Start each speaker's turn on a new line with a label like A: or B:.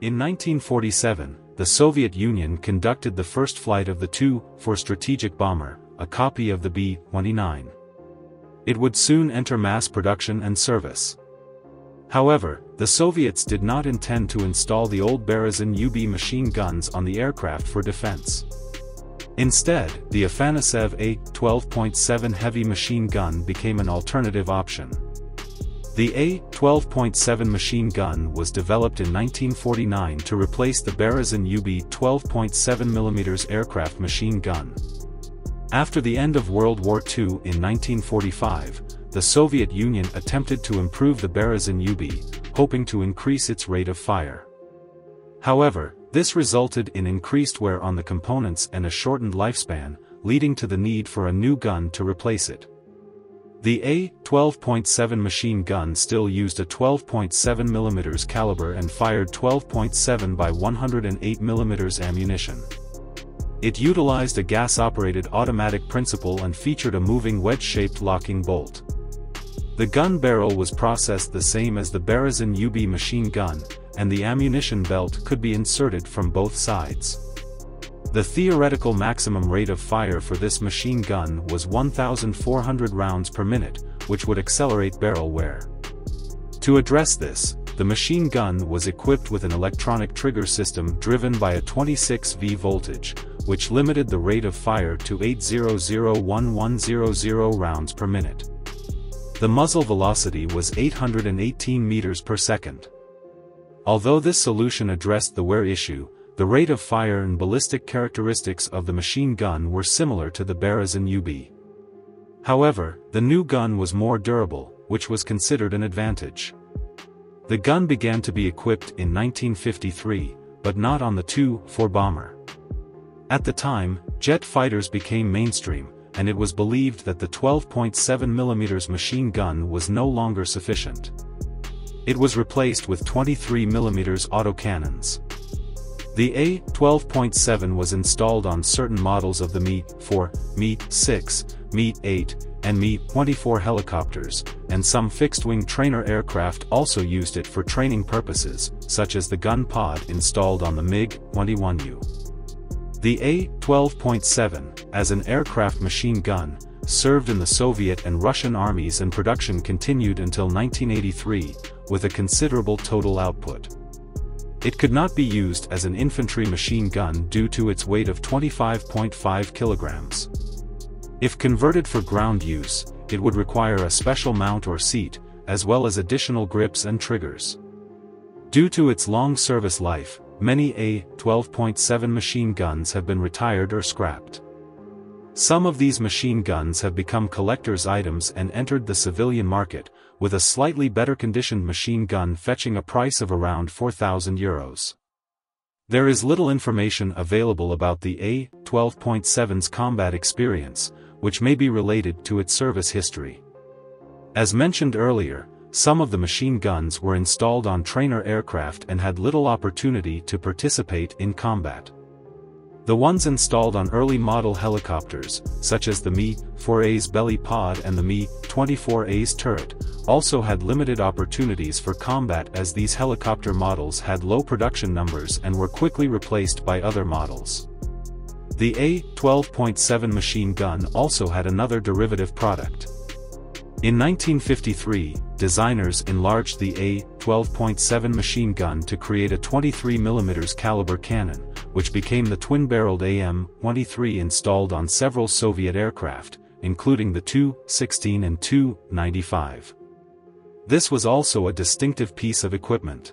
A: In 1947, the Soviet Union conducted the first flight of the Tu-4 strategic bomber, a copy of the B-29. It would soon enter mass production and service. However, the Soviets did not intend to install the old Berezin UB machine guns on the aircraft for defense. Instead, the Afanasev A-12.7 heavy machine gun became an alternative option. The A-12.7 machine gun was developed in 1949 to replace the Berezin UB 12.7mm aircraft machine gun. After the end of World War II in 1945, the Soviet Union attempted to improve the Berezin UB, hoping to increase its rate of fire. However, this resulted in increased wear on the components and a shortened lifespan, leading to the need for a new gun to replace it. The A-12.7 machine gun still used a 12.7mm caliber and fired 12.7 by 108mm ammunition. It utilized a gas-operated automatic principle and featured a moving wedge-shaped locking bolt. The gun barrel was processed the same as the Berezin UB machine gun, and the ammunition belt could be inserted from both sides. The theoretical maximum rate of fire for this machine gun was 1,400 rounds per minute, which would accelerate barrel wear. To address this, the machine gun was equipped with an electronic trigger system driven by a 26V voltage, which limited the rate of fire to 800-1100 rounds per minute. The muzzle velocity was 818 meters per second. Although this solution addressed the wear issue, the rate of fire and ballistic characteristics of the machine gun were similar to the Berezin UB. However, the new gun was more durable, which was considered an advantage. The gun began to be equipped in 1953, but not on the Tu-4 bomber. At the time, jet fighters became mainstream, and it was believed that the 12.7mm machine gun was no longer sufficient. It was replaced with 23mm autocannons. The A-12.7 was installed on certain models of the Mi-4, Mi-6, Mi-8, and Mi-24 helicopters, and some fixed-wing trainer aircraft also used it for training purposes, such as the gun pod installed on the MiG-21U. The A-12.7, as an aircraft machine gun, served in the Soviet and Russian armies, and production continued until 1983, with a considerable total output. It could not be used as an infantry machine gun due to its weight of 25.5 kilograms. If converted for ground use, it would require a special mount or seat, as well as additional grips and triggers. Due to its long service life, many A-12.7 machine guns have been retired or scrapped. Some of these machine guns have become collector's items and entered the civilian market, with a slightly better conditioned machine gun fetching a price of around €4,000. There is little information available about the A-12.7's combat experience, which may be related to its service history. As mentioned earlier, some of the machine guns were installed on trainer aircraft and had little opportunity to participate in combat. The ones installed on early model helicopters, such as the Mi-4A's belly pod and the Mi-24A's turret, also had limited opportunities for combat, as these helicopter models had low production numbers and were quickly replaced by other models. The A-12.7 machine gun also had another derivative product. In 1953, designers enlarged the A-12.7 machine gun to create a 23mm caliber cannon, which became the twin-barreled AM-23 installed on several Soviet aircraft, including the Tu-16 and Tu-95. This was also a distinctive piece of equipment.